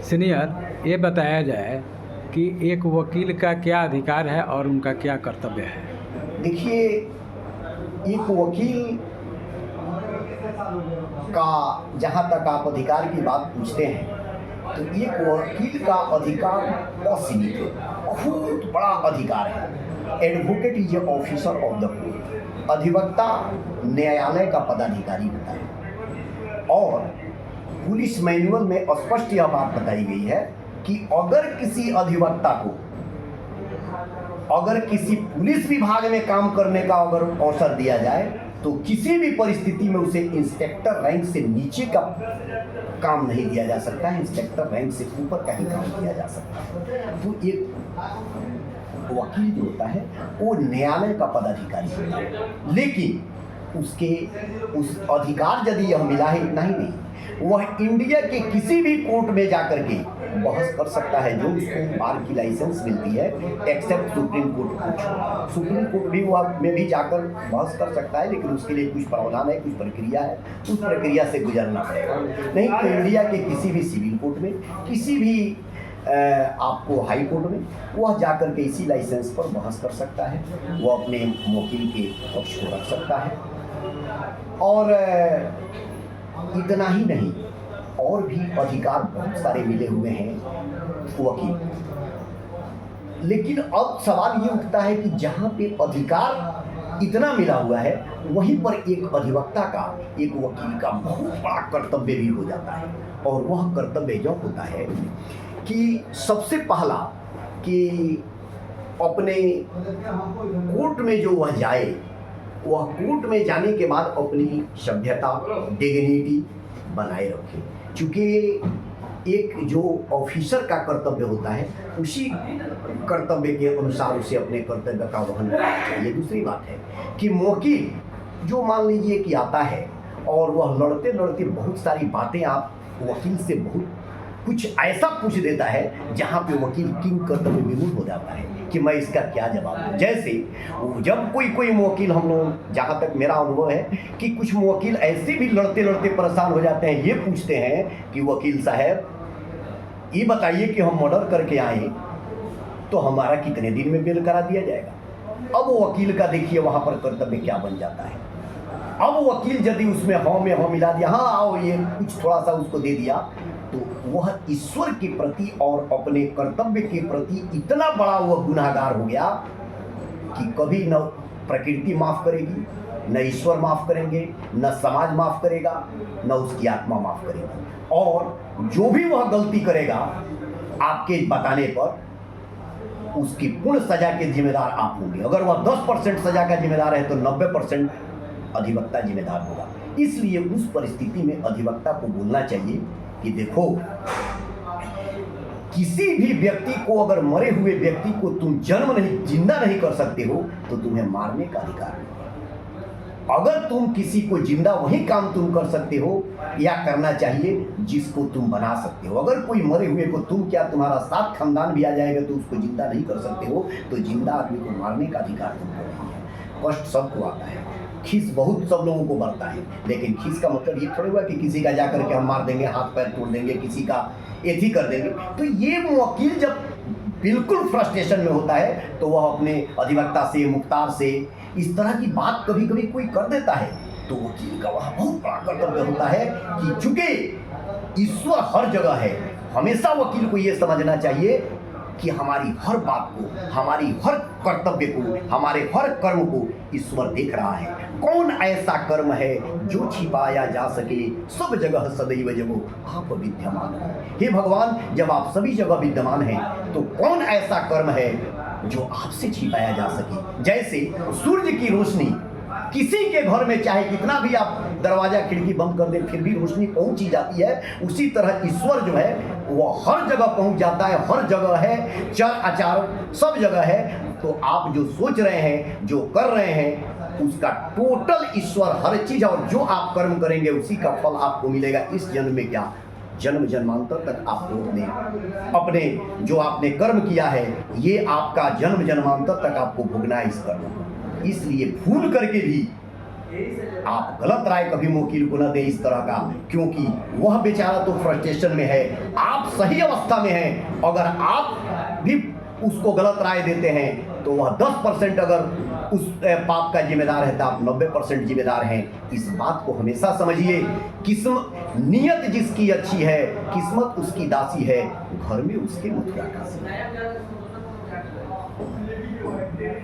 Senior, ये बताया जाए कि एक वकील का क्या अधिकार है और उनका क्या कर्तव्य है। देखिए, एक वकील का जहाँ तक आप अधिकार की बात पूछते हैं तो एक वकील का अधिकार असीमित है, बहुत बड़ा अधिकार है। Advocate is a officer of the court. अधिवक्ता न्यायालय का पदाधिकारी होता है और पुलिस मैनुअल में स्पष्ट यह बात बताई गई है कि अगर किसी अधिवक्ता को अगर किसी पुलिस विभाग में काम करने का अगर अवसर दिया जाए तो किसी भी परिस्थिति में उसे इंस्पेक्टर रैंक से नीचे का काम नहीं दिया जा सकता है, इंस्पेक्टर रैंक से ऊपर का ही काम दिया जा सकता है। तो एक वकील जो होता है वो न्यायालय का पदाधिकारी होता है, लेकिन उस अधिकार यदि यह मिला है इतना ही नहीं, वह इंडिया के किसी भी कोर्ट में जाकर के बहस कर सकता है जो उसको बार की लाइसेंस मिलती है, except supreme court. Supreme court भी वह में भी जाकर बहस कर सकता है, लेकिन उसके लिए कुछ प्रावधान है, कुछ प्रक्रिया है, उस प्रक्रिया से गुजरना पड़ेगा। नहीं तो इंडिया के किसी भी सिविल कोर्ट में, किसी भी आपको हाई कोर्ट में वह जाकर के इसी लाइसेंस पर बहस कर सकता है, वो अपने वकील के पक्ष को रख सकता है। और इतना ही नहीं, और भी अधिकार बहुत सारे मिले हुए हैं वकील। लेकिन अब सवाल ये उठता है कि जहाँ पे अधिकार इतना मिला हुआ है वहीं पर एक अधिवक्ता का, एक वकील का बहुत बड़ा कर्तव्य भी हो जाता है। और वह कर्तव्य जो होता है कि सबसे पहला कि अपने कोर्ट में जो वह जाए, वह कोर्ट में जाने के बाद अपनी सभ्यता, डिग्निटी बनाए रखे। चूँकि एक जो ऑफिसर का कर्तव्य होता है उसी कर्तव्य के अनुसार उसे अपने कर्तव्य का वहन करना चाहिए। दूसरी बात है कि वकील जो मान लीजिए कि आता है और वह लड़ते लड़ते बहुत सारी बातें आप वकील से बहुत कुछ ऐसा पूछ देता है जहाँ पे वकील किंग कर्तव्य विमूढ़ हो जाता है कि मैं इसका क्या जवाब दूं। जैसे जब कोई वकील, हम लोग जहाँ तक मेरा अनुभव है कि कुछ वकील ऐसे भी लड़ते लड़ते परेशान हो जाते हैं, ये पूछते हैं कि वकील साहब ये बताइए कि हम मर्डर करके आए तो हमारा कितने दिन में बेल करा दिया जाएगा। अब वकील का देखिए वहाँ पर कर्तव्य क्या बन जाता है। अब वकील यदि उसमें हाँ में हाँ मिला दिया, हाँ आओ ये कुछ थोड़ा सा उसको दे दिया, तो वह ईश्वर के प्रति और अपने कर्तव्य के प्रति इतना बड़ा वह गुनाहगार हो गया कि कभी न प्रकृति माफ करेगी, न ईश्वर माफ करेंगे, न समाज माफ करेगा, न उसकी आत्मा माफ करेगी। और जो भी वह गलती करेगा आपके बताने पर उसकी पूर्ण सजा के जिम्मेदार आप होंगे। अगर वह 10% सजा का जिम्मेदार है तो 90% अधिवक्ता जिम्मेदार होगा। इसलिए उस परिस्थिति में अधिवक्ता को बोलना चाहिए कि देखो, किसी भी व्यक्ति को, अगर मरे हुए व्यक्ति को तुम जिंदा नहीं कर सकते हो तो तुम्हें मारने का अधिकार नहीं। अगर तुम किसी को जिंदा वही काम तुम कर सकते हो या करना चाहिए जिसको तुम बना सकते हो। अगर कोई मरे हुए को तुम क्या, तुम्हारा साथ खानदान भी आ जाएगा तो उसको जिंदा नहीं कर सकते हो, तो जिंदा आदमी को मारने का अधिकार तुमको नहीं है। कष्ट सबको आता है, खीस बहुत सब लोगों को बढ़ता है, लेकिन खीस का मतलब ये थोड़ी हुआ कि किसी का जाकर के हम मार देंगे, हाथ पैर तोड़ देंगे, किसी का एथी कर देंगे। तो ये वकील जब बिल्कुल फ्रस्ट्रेशन में होता है तो वह अपने अधिवक्ता से, मुख्तार से इस तरह की बात कभी कभी कोई कर देता है, तो वकील का वह बहुत बड़ा कर्तव्य होता है कि चूंकि ईश्वर हर जगह है, हमेशा वकील को ये समझना चाहिए कि हमारी हर बात को, हमारी हर कर्तव्य को, हमारे हर कर्म को ईश्वर देख रहा है। कौन ऐसा कर्म है जो छिपाया जा सके, सब जगह सदैव जगो आप विद्यमान हो। हे भगवान, जब आप सभी जगह विद्यमान हैं तो कौन ऐसा कर्म है जो आपसे छिपाया जा सके। जैसे सूर्य की रोशनी किसी के घर में चाहे कितना भी आप दरवाजा खिड़की बंद कर दें फिर भी रोशनी पहुंच ही जाती है, उसी तरह ईश्वर जो है वो हर जगह पहुंच जाता है, हर जगह है, चर आचार सब जगह है। तो आप जो सोच रहे हैं, जो कर रहे हैं, उसका टोटल ईश्वर हर चीज, और जो आप कर्म करेंगे उसी का फल आपको मिलेगा। इस जन्म में क्या, जन्म जन्मांतर तक आपको अपने जो आपने कर्म किया है ये आपका जन्म जन्मांतर तक आपको भोगना है इस कर्म को। इसलिए भूल करके भी आप गलत राय कभी वकील को न दें इस तरह का, क्योंकि वह बेचारा तो फ्रस्ट्रेशन में है, आप सही अवस्था में हैं। अगर आप भी उसको गलत राय देते हैं तो वह 10% अगर उस पाप का जिम्मेदार है तो आप 90% जिम्मेदार हैं। इस बात को हमेशा समझिए। नीयत जिसकी अच्छी है, किस्मत उसकी दासी है, घर में उसके मथुरा काशी है।